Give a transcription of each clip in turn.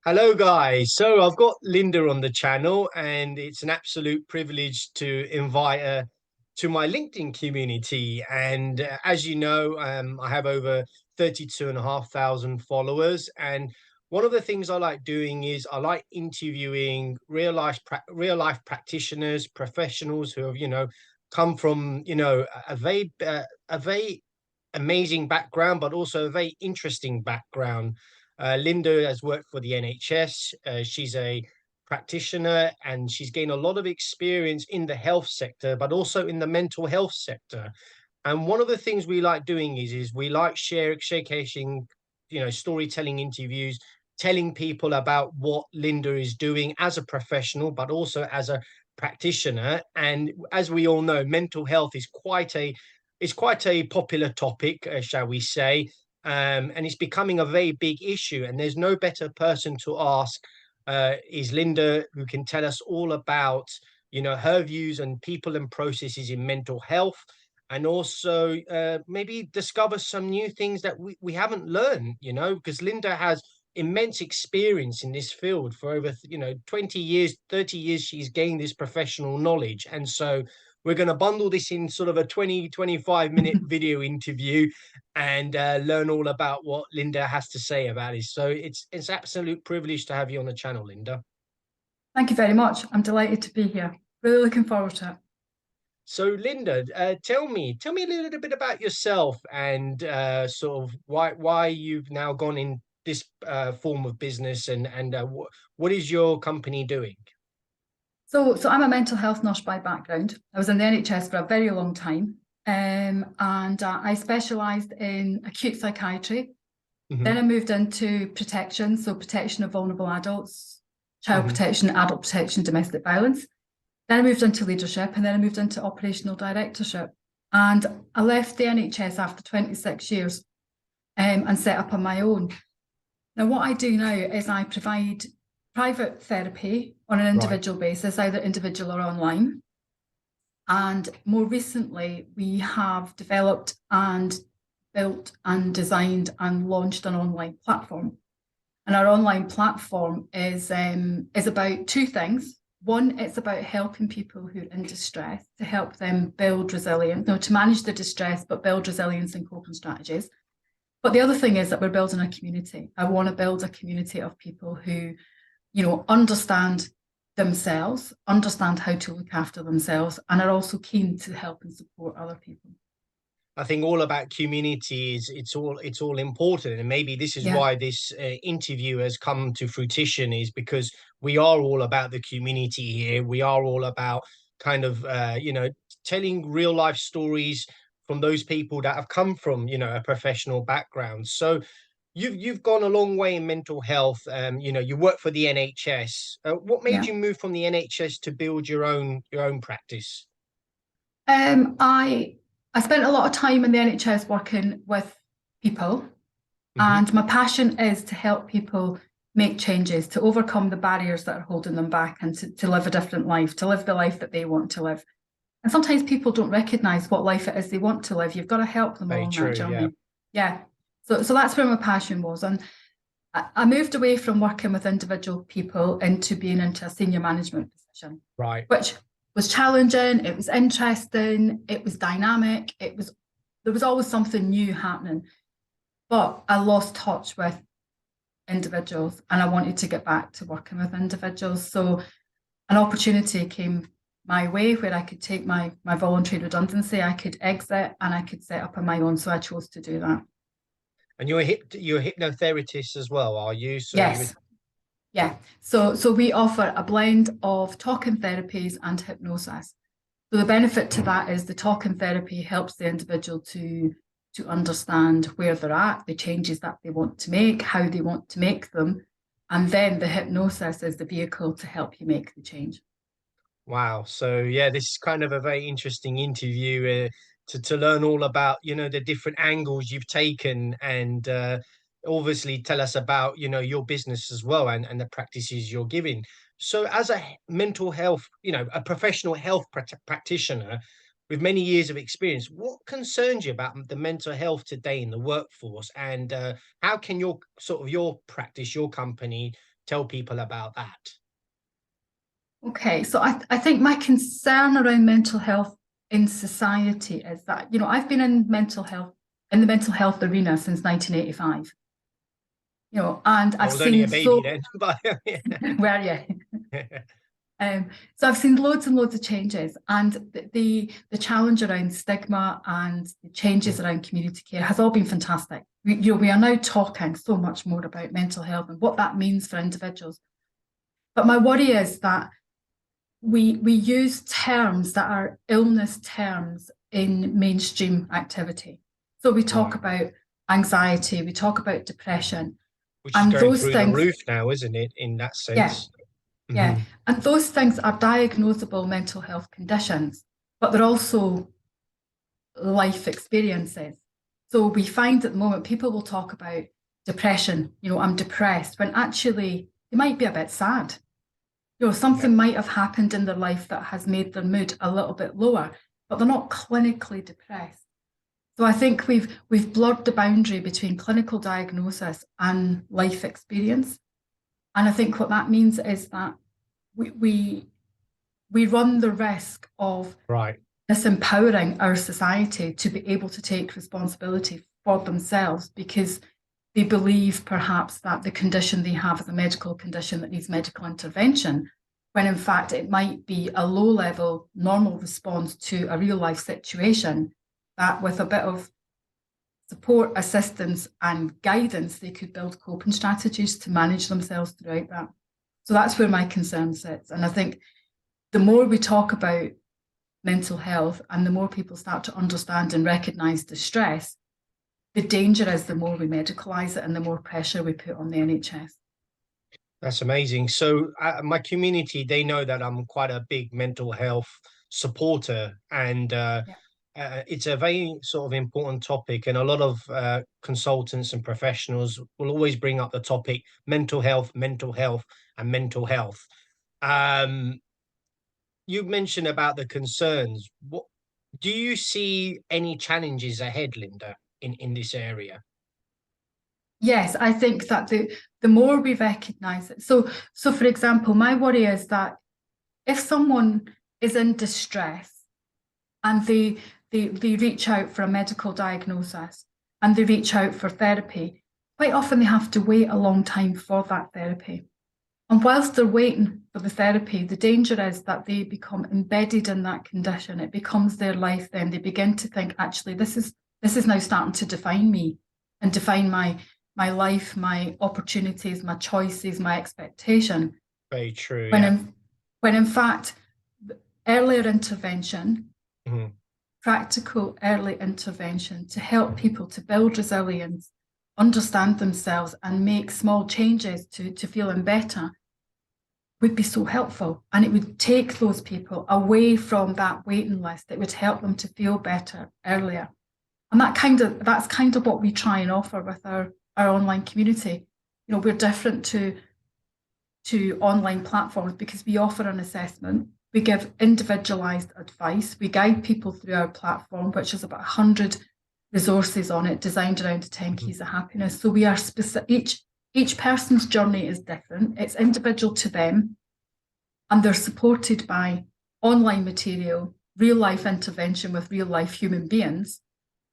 Hello, guys. So I've got Linda on the channel, and it's an absolute privilege to invite her to my LinkedIn community. And as you know, I have over 32,500 followers. And one of the things I like doing is I like interviewing real life practitioners, professionals who have, come from, a very amazing background, but also a very interesting background. Linda has worked for the NHS. She's a practitioner and she's gained a lot of experience in the health sector, but also in the mental health sector. And one of the things we like doing is we like showcasing, storytelling interviews, telling people about what Linda is doing as a professional, but also as a practitioner. And as we all know, mental health is quite a popular topic, shall we say, and it's becoming a very big issue. And there's no better person to ask is Linda, who can tell us all about, her views on people and processes in mental health, and also maybe discover some new things that we haven't learned, because Linda has immense experience in this field for over 20 years, 30 years. She's gained this professional knowledge, and so we're going to bundle this in sort of a 20-25 minute video interview and learn all about what Linda has to say about it. So it's absolute privilege to have you on the channel, Linda. Thank you very much. I'm delighted to be here. Really looking forward to it. So, Linda, tell me a little bit about yourself and sort of why you've now gone in this form of business, and what is your company doing? So I'm a mental health nurse by background. I was in the NHS for a very long time, and I specialised in acute psychiatry. Then I Hmm. moved into protection, so protection of vulnerable adults, child Hmm. protection, adult protection, domestic violence. Then I moved into leadership, and then I moved into operational directorship. And I left the NHS after 26 years and set up on my own. Now, what I do now is I provide private therapy on an Right. individual basis, either individual or online. And more recently, we have developed and built and designed and launched an online platform. And our online platform is about two things. One, it's about helping people who are in distress to help them build resilience, to manage the distress, but build resilience and coping strategies. But the other thing is that we're building a community. I want to build a community of people who, understand themselves, understand how to look after themselves, and are also keen to help and support other people. I think all about community is it's all important, and maybe this is Yeah. why this interview has come to fruition, is because we are all about the community here. We are all about kind of telling real life stories from those people that have come from a professional background. So you've gone a long way in mental health. You work for the NHS. What made Yeah. you move from the NHS to build your own practice? I spent a lot of time in the NHS working with people, Hmm. and my passion is to help people make changes, to overcome the barriers that are holding them back, and to live a different life, to live the life that they want to live. And sometimes people don't recognize what life it is they want to live. You've got to help them Very along that true. Yeah. journey. Yeah. So that's where my passion was. And I moved away from working with individual people into being into a senior management position, Right. which was challenging. It was interesting. It was dynamic. There was always something new happening. But I lost touch with individuals and I wanted to get back to working with individuals. So an opportunity came my way where I could take my voluntary redundancy, I could exit and I could set up on my own. So I chose to do that. And you're a hypnotherapist as well, are you? So you. Yes. Yeah. So we offer a blend of talking therapies and hypnosis. So the benefit to that is the talking therapy helps the individual to understand where they're at, the changes that they want to make, how they want to make them. And then the hypnosis is the vehicle to help you make the change. Wow. So yeah, this is kind of a very interesting interview to learn all about the different angles you've taken, and obviously tell us about your business as well, and the practices you're giving. So as a mental health, a professional health practitioner with many years of experience, what concerns you about the mental health today in the workforce, and how can your practice, your company tell people about that? Okay, so I think my concern around mental health in society is that, I've been in the mental health arena since 1985, and I I've was only seen a baby then, but yeah. where, yeah. So I've seen loads and loads of changes, and the challenge around stigma and the changes around community care has all been fantastic. We are now talking so much more about mental health and what that means for individuals. But my worry is that we use terms that are illness terms in mainstream activity. So we talk about anxiety, we talk about depression, Which is and going those through the things, roof now, isn't it, in that yeah, sense? yeah, and those things are diagnosable mental health conditions, but they're also life experiences. So we find at the moment people will talk about depression, I'm depressed, when actually they might be a bit sad. Something might have happened in their life that has made their mood a little bit lower, but they're not clinically depressed. So I think we've blurred the boundary between clinical diagnosis and life experience. And I think what that means is that we run the risk of disempowering our society to be able to take responsibility for themselves, because they believe perhaps that the condition they have is a medical condition that needs medical intervention, when in fact it might be a low-level normal response to a real-life situation that with a bit of support, assistance and guidance, they could build coping strategies to manage themselves throughout that. So that's where my concern sits. And I think the more we talk about mental health and the more people start to understand and recognise distress, the danger is the more we medicalise it and the more pressure we put on the NHS. That's amazing. So my community, they know that I'm quite a big mental health supporter, and it's a very sort of important topic. And a lot of consultants and professionals will always bring up the topic mental health, and mental health. You mentioned about the concerns. What do you see any challenges ahead, Linda, in this area? Yes, I think that the more we recognise it. So for example, my worry is that if someone is in distress and they reach out for a medical diagnosis and they reach out for therapy, quite often they have to wait a long time for that therapy. And whilst they're waiting for the therapy, the danger is that they become embedded in that condition. It becomes their life then. They begin to think, actually, this is now starting to define me and define my life, my opportunities, my choices, my expectation. Very true, When in fact, earlier intervention, practical early intervention to help people to build resilience, understand themselves and make small changes to feeling better would be so helpful. And it would take those people away from that waiting list. It would help them to feel better earlier. And that's kind of what we try and offer with our online community. We're different to online platforms because we offer an assessment. We give individualized advice. We guide people through our platform, which has about 100 resources on it designed around the 10 keys of happiness. So we are specific. Each person's journey is different. It's individual to them, and they're supported by online material, real life intervention with real life human beings,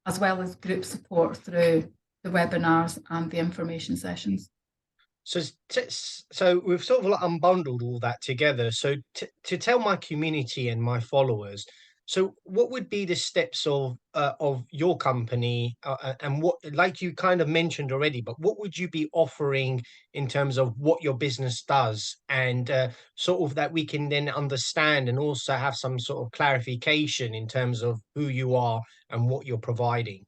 as well as group support through the webinars and the information sessions. So we've sort of like unbundled all that together. So to tell my community and my followers, so what would be the steps of your company, and what, like you kind of mentioned already, but what would you be offering in terms of what your business does, and sort of that we can then understand and also have some sort of clarification in terms of who you are and what you're providing?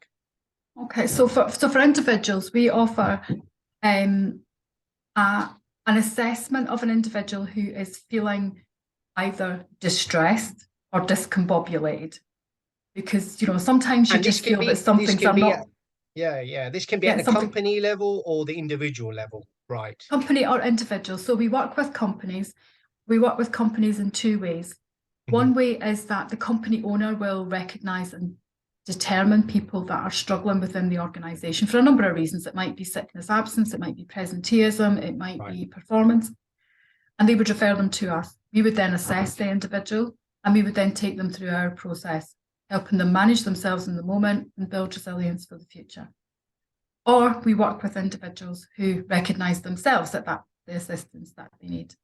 Okay, so for individuals, we offer an assessment of an individual who is feeling either distressed or discombobulated, because sometimes you just feel that some things are not. This can be at the company level or the individual level, right? Company or individual. So we work with companies. We work with companies in two ways. One way is that the company owner will recognise and determine people that are struggling within the organisation for a number of reasons. It might be sickness, absence, it might be presenteeism, it might be performance, and they would refer them to us. We would then assess the individual, and we would then take them through our process, helping them manage themselves in the moment and build resilience for the future. Or we work with individuals who recognise themselves that the assistance that they need.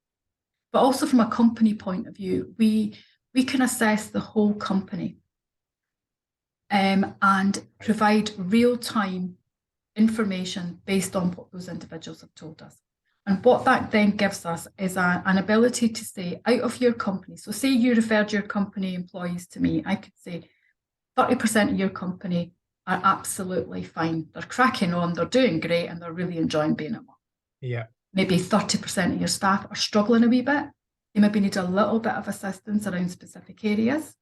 But also from a company point of view, we can assess the whole company and provide real-time information based on what those individuals have told us. And what that then gives us is an ability to say, out of your company, so say you referred your company employees to me, I could say 30% of your company are absolutely fine. They're cracking on, they're doing great, and they're really enjoying being at work. Yeah. Maybe 30% of your staff are struggling a wee bit. They maybe need a little bit of assistance around specific areas.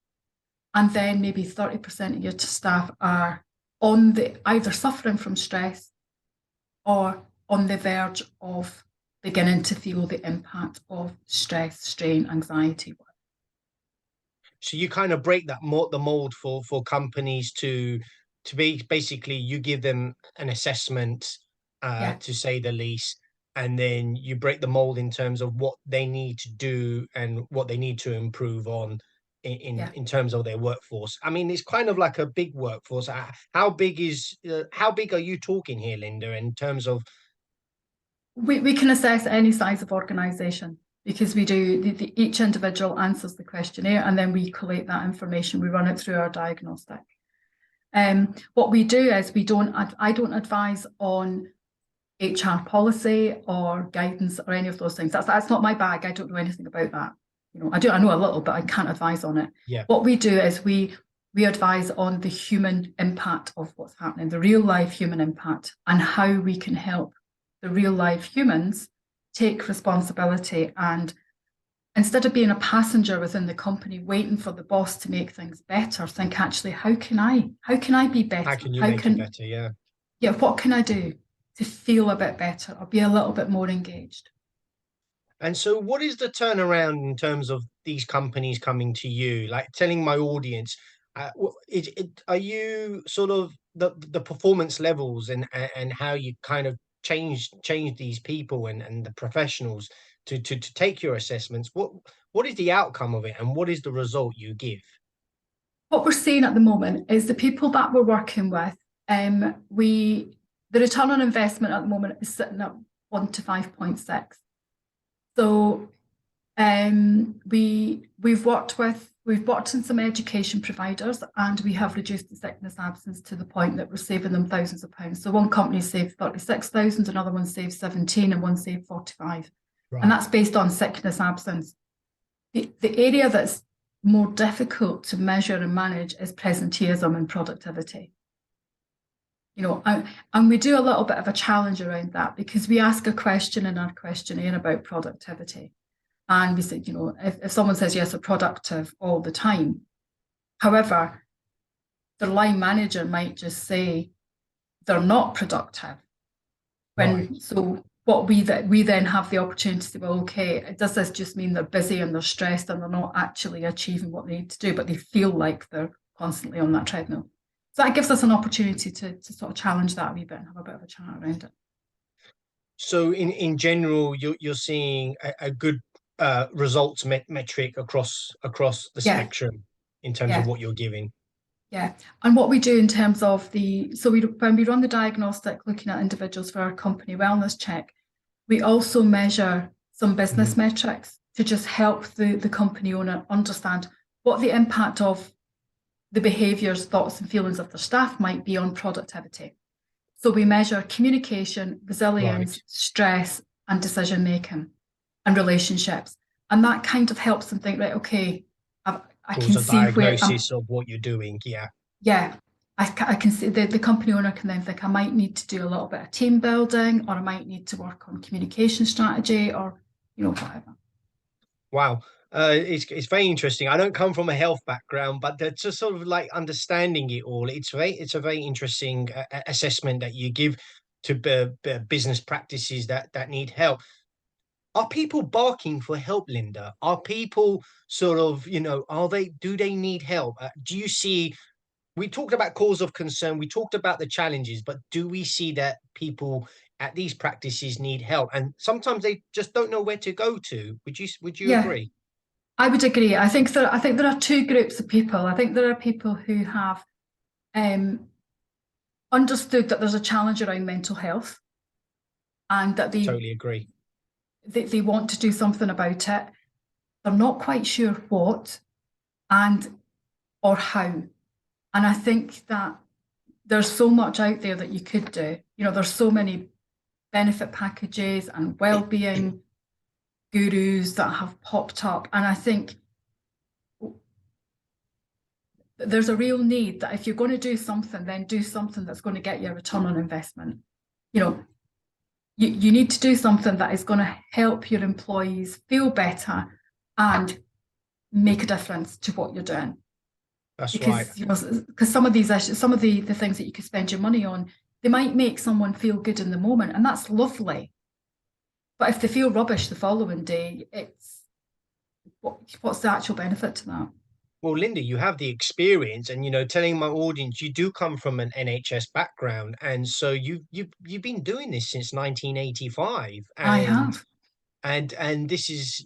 And then maybe 30% of your staff are either suffering from stress or on the verge of beginning to feel the impact of stress, strain, anxiety. So you kind of break the mold for companies to be basically, you give them an assessment, to say the least, and then you break the mold in terms of what they need to do and what they need to improve on in terms of their workforce. I mean, it's kind of like a big workforce. How big are you talking here, Linda, in terms of? We can assess any size of organisation because we do, each individual answers the questionnaire and then we collate that information. We run it through our diagnostic. What we do is I don't advise on HR policy or guidance or any of those things. That's not my bag. I don't know anything about that. I know a little, but I can't advise on it. Yeah. What we do is we advise on the human impact of what's happening, the real life human impact, and how we can help the real life humans take responsibility, and instead of being a passenger within the company waiting for the boss to make things better, think actually, how can I be better? How can you make it better? Yeah. Yeah, what can I do to feel a bit better or be a little bit more engaged? And so what is the turnaround in terms of these companies coming to you, like telling my audience, are you sort of the performance levels and how you kind of change these people and the professionals to take your assessments? What is the outcome of it and what is the result you give? What we're seeing at the moment is the people that we're working with, the return on investment at the moment is sitting at 1 to 5.6. So we've worked in some education providers and we have reduced the sickness absence to the point that we're saving them thousands of pounds. So one company saved 36,000, another one saved 17, and one saved 45. Right. And that's based on sickness absence. The area that's more difficult to measure and manage is presenteeism and productivity. And we do a little bit of a challenge around that because we ask a question in our questionnaire about productivity. And we said, if someone says, yes, they're productive all the time. However, the line manager might just say they're not productive. So what we then have the opportunity to say, well, okay, does this just mean they're busy and they're stressed and they're not actually achieving what they need to do, but they feel like they're constantly on that treadmill? So that gives us an opportunity to sort of challenge that a wee bit and have a bit of a chat around it. So in general, you're seeing a good results metric across the spectrum in terms of what you're giving. Yeah, and what we do in terms of when we run the diagnostic looking at individuals for our company wellness check, we also measure some business metrics to just help the company owner understand what the impact of the behaviours, thoughts and feelings of their staff might be on productivity. So we measure communication, resilience, stress and decision making and relationships. And that kind of helps them think, right, okay, I can see diagnosis of what you're doing. Yeah. I can see the company owner can then think I might need to do a little bit of team building, or I might need to work on communication strategy, or whatever. Wow. It's very interesting. I don't come from a health background, but just sort of like understanding it all. It's a very interesting assessment that you give to business practices that need help. Are people barking for help, Linda? Are people sort of, do they need help? Do you see we talked about cause of concern, we talked about the challenges, but do we see that people at these practices need help? And sometimes they just don't know where to go to. Would you Yeah, agree? I would agree. I think there are two groups of people. I think there are people who have um, understood that there's a challenge around mental health and that Totally agree. they want to do something about it. They're not quite sure what and or how. And I think that there's so much out there that you could do. You know, there's so many benefit packages and well-being gurus that have popped up. And I think there's a real need that if you're going to do something, then do something that's going to get you a return on investment. You know, you need to do something that is going to help your employees feel better and make a difference to what you're doing. That's right. Because, you know, because some of these issues, some of the things that you could spend your money on, they might make someone feel good in the moment, and that's lovely. But if they feel rubbish the following day, it's what's the actual benefit to that? Well, Linda, you have the experience, and telling my audience, you do come from an NHS background, and so you've been doing this since 1985, I and have. and this is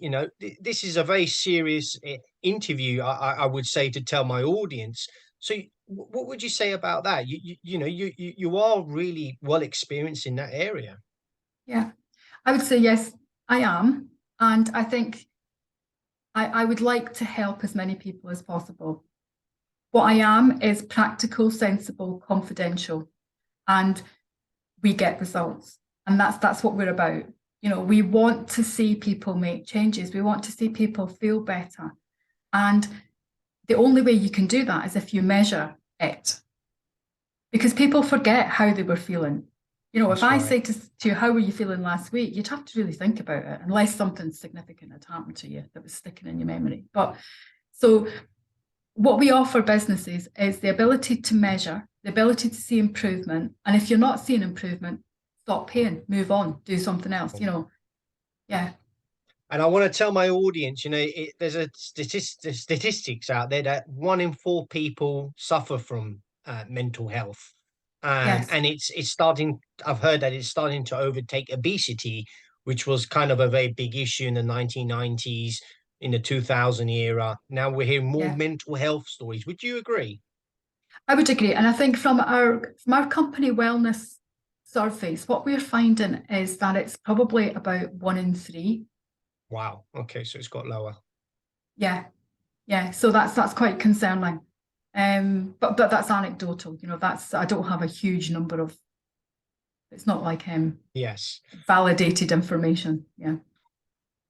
this is a very serious interview, I would say, to tell my audience. So, what would you say about that? You are really well experienced in that area. Yeah, I would say yes, I am. And I think I would like to help as many people as possible. What I am is practical, sensible, confidential, and we get results. And that's what we're about. You know, we want to see people make changes. We want to see people feel better. And the only way you can do that is if you measure it. Because people forget how they were feeling. You know, if That's I right. say to you, how were you feeling last week? You'd have to really think about it, unless something significant had happened to you that was sticking in your memory. But so what we offer businesses is the ability to measure, the ability to see improvement. And if you're not seeing improvement, stop paying, move on, do something else, you know. Yeah. And I want to tell my audience, there's a statistics out there that 1 in 4 people suffer from mental health, Yes. and it's starting. I've heard that it's starting to overtake obesity, which was kind of a very big issue in the 1990s, in the 2000 era. Now we're hearing more Yeah. mental health stories. Would you agree? I would agree. And I think from our company wellness surveys, what we're finding is that it's probably about 1 in 3. Wow. Okay, so it's got lower. Yeah. Yeah. So that's quite concerning. But that's anecdotal. You know, that's I don't have a huge number of it's not like Yes. validated information. Yeah.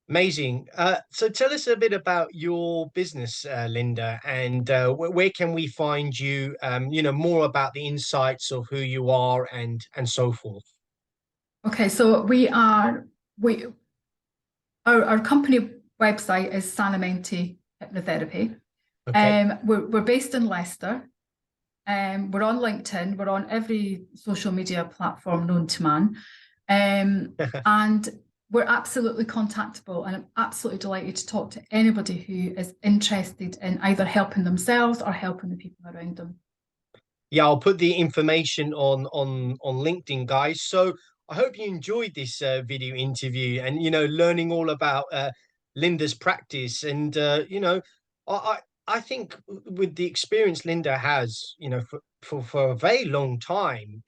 Amazing. So tell us a bit about your business, Linda, and where can we find you? More about the insights of who you are and so forth. Okay, so we our company website is Sanamante Hypnotherapy. Okay. We're based in Leicester. We're on LinkedIn. We're on every social media platform known to man. And we're absolutely contactable, and I'm absolutely delighted to talk to anybody who is interested in either helping themselves or helping the people around them. Yeah, I'll put the information on LinkedIn, guys. So I hope you enjoyed this video interview, and learning all about Linda's practice. And I, I I think with the experience Linda has, for a very long time,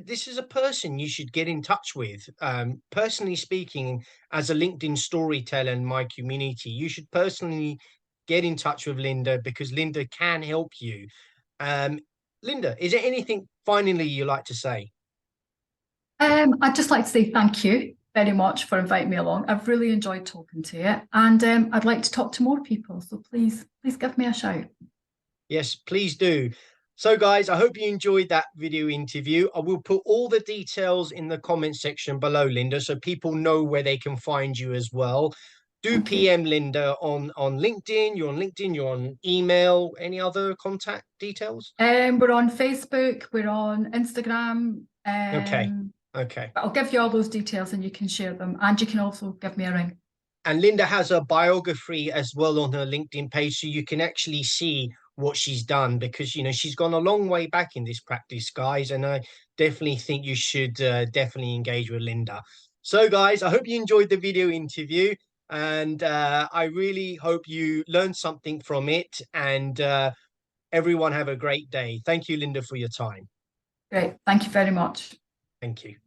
this is a person you should get in touch with. Personally speaking, as a LinkedIn storyteller in my community, you should personally get in touch with Linda, because Linda can help you. um, Linda, is there anything finally you like to say? I'd just like to say thank you very much for inviting me along. I've really enjoyed talking to you, and I'd like to talk to more people. So please give me a shout. Yes, please do. So, guys, I hope you enjoyed that video interview. I will put all the details in the comment section below, Linda, so people know where they can find you as well. Do Thank you. PM Linda on LinkedIn. You're on LinkedIn, you're on email. Any other contact details? We're on Facebook, we're on Instagram. Okay. Okay. But I'll give you all those details and you can share them. And you can also give me a ring. And Linda has a biography as well on her LinkedIn page, so you can actually see what she's done, because, you know, she's gone a long way back in this practice, guys. And I definitely think you should definitely engage with Linda. So, guys, I hope you enjoyed the video interview, and I really hope you learned something from it. And everyone have a great day. Thank you, Linda, for your time. Great. Thank you very much. Thank you.